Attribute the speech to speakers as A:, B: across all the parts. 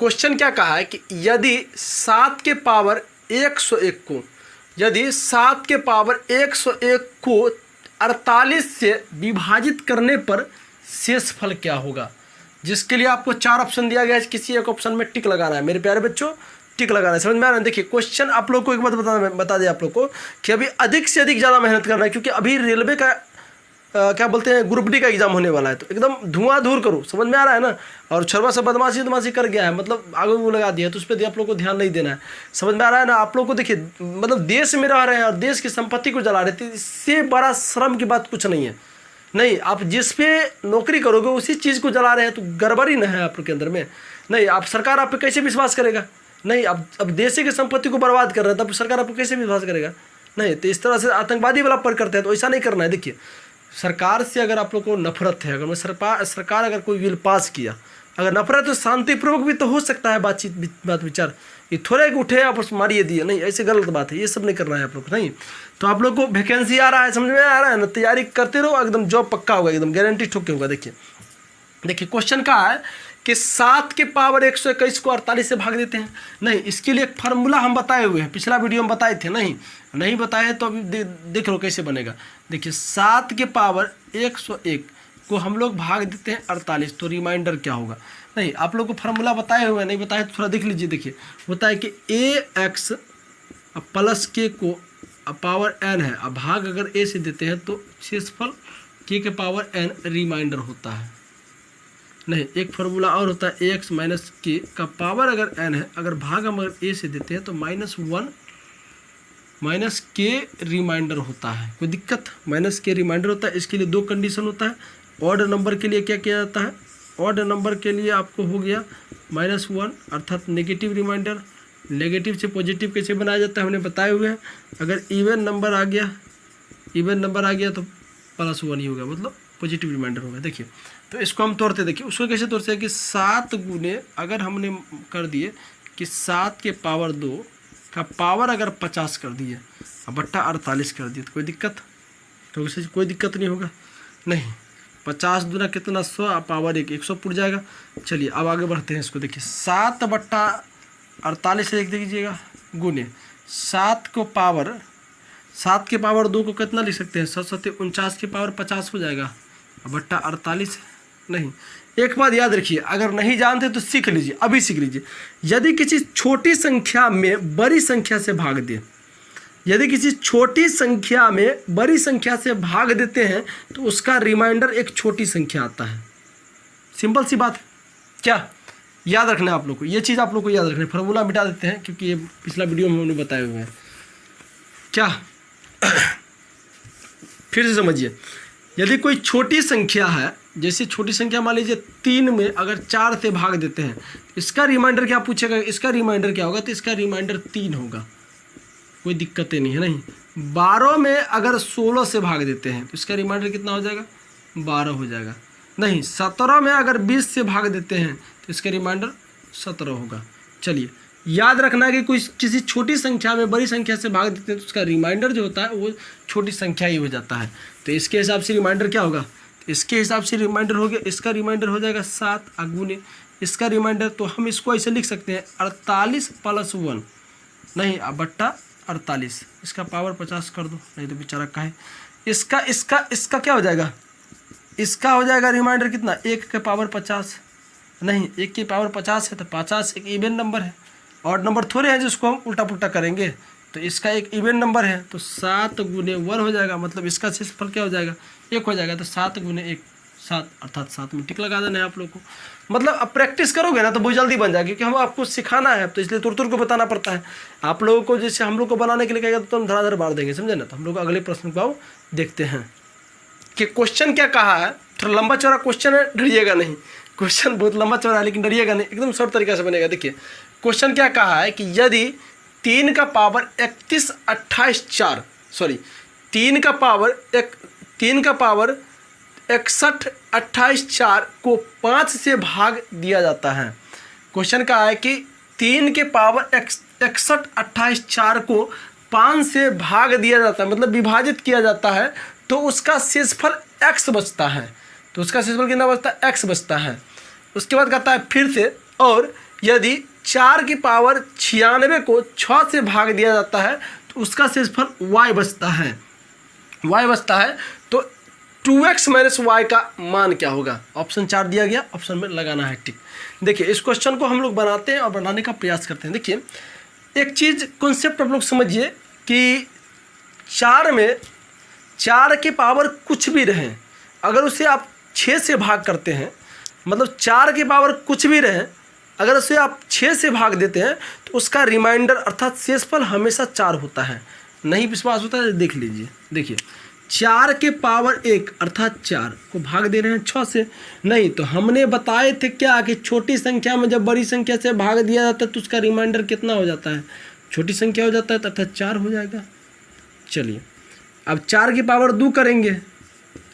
A: Question क्या कहा है कि यदि 7 के पावर 101 को, यदि 7 के पावर 101 को 48 से विभाजित करने पर शेषफल क्या होगा। जिसके लिए आपको 4 ऑप्शन दिया गया है, किसी एक ऑप्शन में टिक लगाना है मेरे प्यारे बच्चों, टिक लगाना है। समझ में आ रहा है। देखिए क्वेश्चन आप लोग को एक बात बता दें आप लोग को कि अभी अधिक से अधिक ज़्यादा मेहनत करना है, क्योंकि अभी रेलवे का क्या बोलते हैं ग्रुप डी का एग्जाम होने वाला है। तो एकदम धुआंधूर करो, समझ में आ रहा है ना। और छरवा से बदमाशी कर गया है, मतलब आगे वो लगा दिया, तो उस पर आप लोग को ध्यान नहीं देना है। समझ में आ रहा है ना। आप लोग को देखिए, मतलब देश में रह रहे हैं और देश की संपत्ति को जला रहे थे, इससे बड़ा शर्म की बात कुछ नहीं है। नहीं, आप जिस पे नौकरी करोगे उसी चीज़ को जला रहे हैं, तो गड़बड़ी न है आपके अंदर में। नहीं, आप सरकार आप पे कैसे विश्वास करेगा। नहीं, अब देश की संपत्ति को बर्बाद कर रहे हैं, तब सरकार आप पे कैसे विश्वास करेगा। नहीं, तो इस तरह से आतंकवादी वाला पर करते हैं, तो ऐसा नहीं करना है। देखिए सरकार से अगर आप लोग को नफरत है, अगर सरकार अगर कोई बिल पास किया, अगर नफरत तो शांतिपूर्वक भी तो हो सकता है बात विचार। ये थोड़े कि उठे आप मारिए दिए, नहीं, ऐसे गलत बात है, ये सब नहीं करना है आप लोग। नहीं, तो आप लोग को वैकेंसी आ रहा है, समझ में आ रहा है ना, तैयारी करते रहो, एकदम जॉब पक्का होगा, एकदम गारंटी ठोक के होगा। देखिए क्वेश्चन का है कि 7 के पावर 121 को 48 से भाग देते हैं। नहीं, इसके लिए एक फार्मूला हम बताए हुए हैं, पिछला वीडियो में बताए थे। नहीं बताए तो अभी देख लो कैसे बनेगा। देखिए 7 के पावर 101 को हम लोग भाग देते हैं 48, तो रिमाइंडर क्या होगा। नहीं, आप लोग को फार्मूला बताए हुए हैं, नहीं बताए तो थोड़ा देख लीजिए। देखिए होता है कि ax प्लस k को पावर n है, अब भाग अगर a से देते हैं तो शेषफल k के पावर n रिमाइंडर होता है। नहीं, एक फार्मूला और होता है ax माइनस के का पावर अगर n है, अगर भाग हम अगर a से देते हैं तो -1 माइनस के रिमाइंडर होता है। कोई दिक्कत, माइनस के रिमाइंडर होता है। इसके लिए 2 कंडीशन होता है। ऑड नंबर के लिए क्या किया जाता है, ऑड नंबर के लिए आपको हो गया -1 अर्थात नेगेटिव रिमाइंडर। नेगेटिव से पॉजिटिव कैसे बनाया जाता है हमने बताए हुए हैं। अगर इवन नंबर आ गया तो +1 ही होगा, मतलब पॉजिटिव रिमाइंडर होगा। देखिए तो इसको हम तोड़ते, देखिए उसको कैसे तोड़ते हैं कि 7 गुने अगर हमने कर दिए कि 7 के पावर 2 का पावर अगर 50 कर दिए और बट्टा 48 कर दिए, तो कोई दिक्कत, तो उससे कोई दिक्कत नहीं होगा। नहीं, 50 दूना कितना 100 पावर 100 पुट जाएगा। चलिए अब आगे बढ़ते हैं इसको। देखिए 7 बट्टा 48 लिख दीजिएगा गुने 7 के पावर 2 को कितना लिख सकते हैं, 7 49 के पावर 50 हो जाएगा बट्टा 48। नहीं, एक बात याद रखिए, अगर नहीं जानते तो सीख लीजिए, अभी सीख लीजिए। यदि किसी छोटी संख्या में बड़ी संख्या से भाग दें, यदि किसी छोटी संख्या में बड़ी संख्या से भाग देते हैं तो उसका रिमाइंडर एक छोटी संख्या आता है। सिंपल सी बात है, क्या याद रखना है आप लोग को, ये चीज़ आप लोग को याद रखना है। फार्मूला मिटा देते हैं क्योंकि ये पिछला वीडियो में हमने बताए हुए हैं। क्या फिर से समझिए, यदि कोई छोटी संख्या है, जैसे छोटी संख्या मान लीजिए 3 में अगर 4 से भाग देते हैं, इसका रिमाइंडर क्या पूछेगा, इसका रिमाइंडर क्या होगा, तो इसका रिमाइंडर 3 होगा, कोई दिक्कत नहीं है। नहीं, 12 में अगर 16 से भाग देते हैं तो इसका रिमाइंडर कितना हो जाएगा, 12 हो जाएगा। नहीं, 17 में अगर 20 से भाग देते हैं तो इसका रिमाइंडर 17 होगा। चलिए याद रखना है कि कोई किसी छोटी संख्या में बड़ी संख्या से भाग देते हैं तो उसका रिमाइंडर जो होता है वो छोटी संख्या ही हो जाता है। तो इसके हिसाब से रिमाइंडर क्या होगा, तो इसके हिसाब से रिमाइंडर हो गया, इसका रिमाइंडर हो जाएगा 7 गुने इसका रिमाइंडर। तो हम इसको ऐसे लिख सकते हैं 48 + 1 नहीं बट्टा 48, इसका पावर 50 कर दो, नहीं तो बेचारा का है। इसका क्या हो जाएगा, इसका हो जाएगा रिमाइंडर कितना, 1 के पावर 50। नहीं, 1 की पावर 50 है तो 50 एक इवन नंबर है, ऑड नंबर थोड़े हैं जिसको हम उल्टा पुल्टा करेंगे। तो इसका एक इवन नंबर है तो 7 गुने 1 हो जाएगा, मतलब इसका शेषफल क्या हो जाएगा, 1 हो जाएगा। तो 7 गुने 1 7 अर्थात 7 में टिक लगा देना है आप लोग को। मतलब अब प्रैक्टिस करोगे ना तो बहुत जल्दी बन जाएगी, क्योंकि हम आपको सिखाना है तो इसलिए तुर को बताना पड़ता है आप लोगों को। जैसे हम लोग को बनाने के लिए कहेगा तो हम धड़ाधड़ मार देंगे, समझे ना। तो हम लोग अगले प्रश्न को देखते हैं कि क्वेश्चन क्या कहा है। थोड़ा लंबा चौड़ा क्वेश्चन है, डरिएगा नहीं, क्वेश्चन बहुत लंबा चौड़ा है लेकिन डरिएगा नहीं, एकदम शॉर्ट तरीके से बनेगा। देखिए क्वेश्चन क्या कहा है कि यदि 3 का पावर 31 28 4 सॉरी 3 का पावर 61 28 4 को 5 से भाग दिया जाता है। क्वेश्चन का है कि 3 के पावर 61 28 4 को 5 से भाग दिया जाता है, मतलब विभाजित किया जाता है, तो उसका शेषफल x बचता है। तो उसका शेषफल कितना बचता है, x बचता है। उसके बाद कहता है फिर से, और यदि 4 की पावर 96 को 6 से भाग दिया जाता है तो उसका शेषफल y बचता है, y बचता है। तो 2x माइनस वाई का मान क्या होगा? ऑप्शन 4 दिया गया, ऑप्शन में लगाना है टिक। देखिए इस क्वेश्चन को हम लोग बनाते हैं और बनाने का प्रयास करते हैं। देखिए एक चीज़ कॉन्सेप्ट आप लोग समझिए कि 4 में 4 की पावर कुछ भी रहे, अगर उसे आप 6 से भाग करते हैं, मतलब 4 की पावर कुछ भी रहे, अगर उसे आप 6 से भाग देते हैं तो उसका रिमाइंडर अर्थात शेषफल हमेशा 4 होता है। नहीं विश्वास होता है देख लीजिए। देखिए 4 के पावर 1 अर्थात 4 को भाग दे रहे हैं 6 से, नहीं तो हमने बताए थे क्या कि छोटी संख्या में जब बड़ी संख्या से भाग दिया जाता है तो उसका रिमाइंडर कितना हो जाता है? छोटी संख्या हो जाता है अर्थात 4 हो जाएगा। चलिए अब 4 की पावर 2 करेंगे,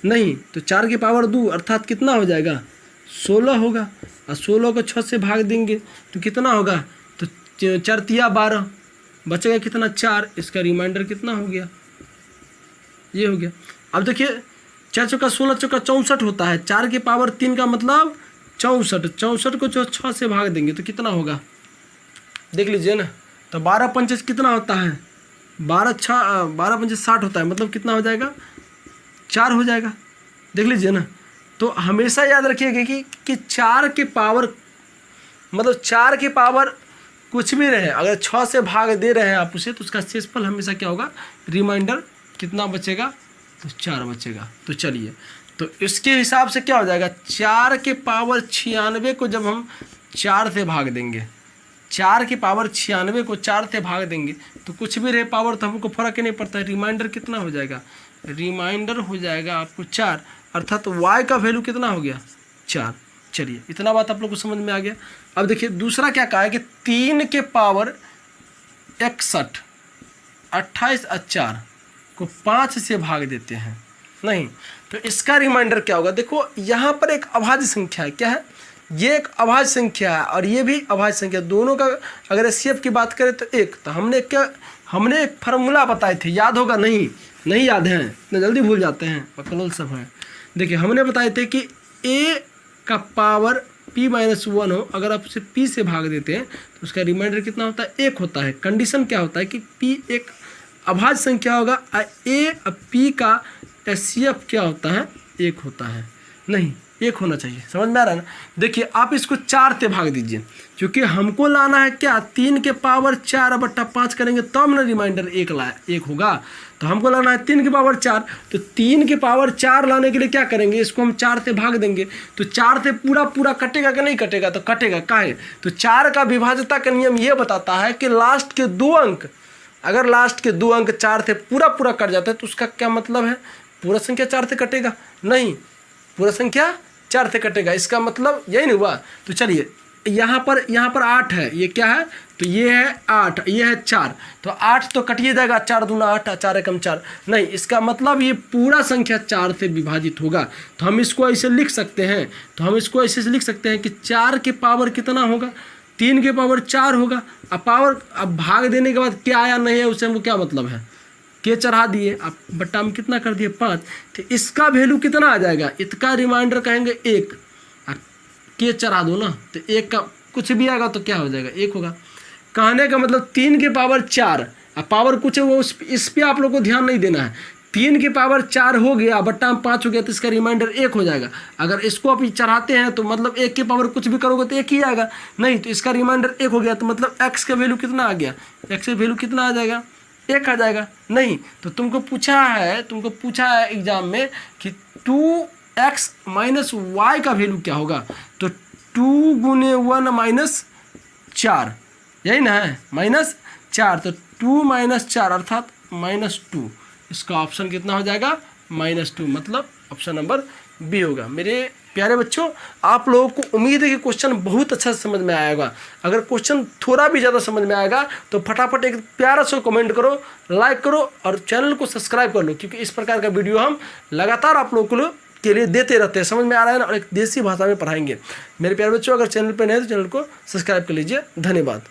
A: नहीं तो 4 की पावर 2 अर्थात कितना हो जाएगा? 16 होगा, और 16 को 6 से भाग देंगे तो कितना होगा? तो 4 तिया 12, बचेगा कितना? 4। इसका रिमाइंडर कितना हो गया? ये हो गया। अब देखिए 4 चौका 16, चौका 64 होता है, 4 की पावर 3 का मतलब 64, 64 को जो 6 से भाग देंगे तो कितना होगा? देख लीजिए ना, तो 12 पंचे कितना होता है? 12 पंचे 60 होता है, मतलब कितना हो जाएगा? 4 हो जाएगा। देख लीजिए ना, तो हमेशा याद रखिएगा कि 4 के पावर मतलब 4 की पावर कुछ भी रहे, अगर 6 से भाग दे रहे हैं आप उसे तो उसका शेषफल हमेशा क्या होगा? रिमाइंडर कितना बचेगा? तो 4 बचेगा। तो चलिए तो इसके हिसाब से क्या हो जाएगा? 4 के पावर 96 को जब हम 4 से भाग देंगे, 4 की पावर 96 को 4 से भाग देंगे तो कुछ भी रहे पावर तो हमको फर्क ही नहीं पड़ता है। रिमाइंडर कितना हो जाएगा? रिमाइंडर हो जाएगा आपको 4, अर्थात तो y का वैल्यू कितना हो गया? 4। चलिए इतना बात आप लोग को समझ में आ गया। अब देखिए दूसरा क्या कहा है कि 3 के पावर 61 28 और 4 को 5 से भाग देते हैं, नहीं तो इसका रिमाइंडर क्या होगा? देखो यहाँ पर एक अभाज्य संख्या है, क्या है? ये एक अभाज्य संख्या है और ये भी अभाज्य संख्या, दोनों का अगर एचसीएफ की बात करें तो एक, तो हमने एक फार्मूला बताए थे, याद होगा? नहीं याद है, इतना जल्दी भूल जाते हैं, पकलोल सब है। देखिए हमने बताए थे कि a का पावर p-1 हो, अगर आप उसे p से भाग देते हैं तो उसका रिमाइंडर कितना होता है? 1 होता है। कंडीशन क्या होता है कि p एक अभाज्य संख्या होगा, a p का एचसीएफ क्या होता है? 1 होता है। नहीं 1 होना चाहिए, समझ में आ रहा है ना? देखिए आप इसको 4 से भाग दीजिए, क्योंकि हमको लाना है क्या? 3 के पावर 4/5 करेंगे तब ना रिमाइंडर 1 होगा। तो हमको लाना है 3 के पावर 4, तो 3 के पावर 4 लाने के लिए क्या करेंगे? इसको हम 4 से भाग देंगे तो 4 से पूरा कटेगा कि नहीं कटेगा? तो कटेगा। काहे? तो 4 का विभाज्यता का नियम ये बताता है कि लास्ट के 2 अंक, अगर लास्ट के 2 अंक 4 से पूरा कट जाता है तो उसका क्या मतलब है? पूरा संख्या 4 से कटेगा? नहीं, पूरा संख्या 4 से कटेगा, इसका मतलब यही नहीं हुआ। तो चलिए यहाँ पर 8 है, ये क्या है? तो ये है 8, ये है 4, तो 8 तो कटिए जाएगा, 4 दूना 8, 4 एकम 4, नहीं इसका मतलब ये पूरा संख्या 4 से विभाजित होगा। तो हम इसको ऐसे लिख सकते हैं, कि 4 के पावर कितना होगा? 3 के पावर 4 होगा। अब भाग देने के बाद क्या आया नहीं है उससे हमको क्या मतलब है? के चढ़ा दिए, आप बट्टा में कितना कर दिए? 5, तो इसका वैल्यू कितना आ जाएगा? इसका रिमाइंडर कहेंगे 1, के चढ़ा दो ना तो 1 का कुछ भी आएगा तो क्या हो जाएगा? 1 होगा। कहने का मतलब 3 के पावर 4, अब पावर कुछ है वो इस पर आप लोग को ध्यान नहीं देना है। 3 के पावर 4 हो गया, बट्टा में 5 हो गया, तो इसका रिमाइंडर 1 हो जाएगा। अगर इसको आप चढ़ाते हैं तो मतलब 1 के पावर कुछ भी करोगे तो 1 ही आएगा, नहीं तो इसका रिमाइंडर 1 हो गया, तो मतलब x का वैल्यू कितना आ गया? x का वैल्यू कितना आ जाएगा? 1 आ जाएगा। नहीं तो तुमको पूछा है एग्जाम में कि 2x माइनस वाई का वैल्यू क्या होगा? तो 2 गुने 1 - 4, यही ना है? -4, तो 2 - 4 अर्थात -2, इसका ऑप्शन कितना हो जाएगा? -2, मतलब ऑप्शन नंबर बी होगा। मेरे प्यारे बच्चों, आप लोगों को उम्मीद है कि क्वेश्चन बहुत अच्छा समझ में आएगा। अगर क्वेश्चन थोड़ा भी ज़्यादा समझ में आएगा तो फटाफट एक प्यारा सा कमेंट करो, लाइक करो और चैनल को सब्सक्राइब कर लो, क्योंकि इस प्रकार का वीडियो हम लगातार आप लोगों के लिए देते रहते हैं। समझ में आ रहा है ना? और एक देसी भाषा में पढ़ाएंगे। मेरे प्यारे बच्चों, अगर चैनल पर नए तो चैनल को सब्सक्राइब कर लीजिए। धन्यवाद।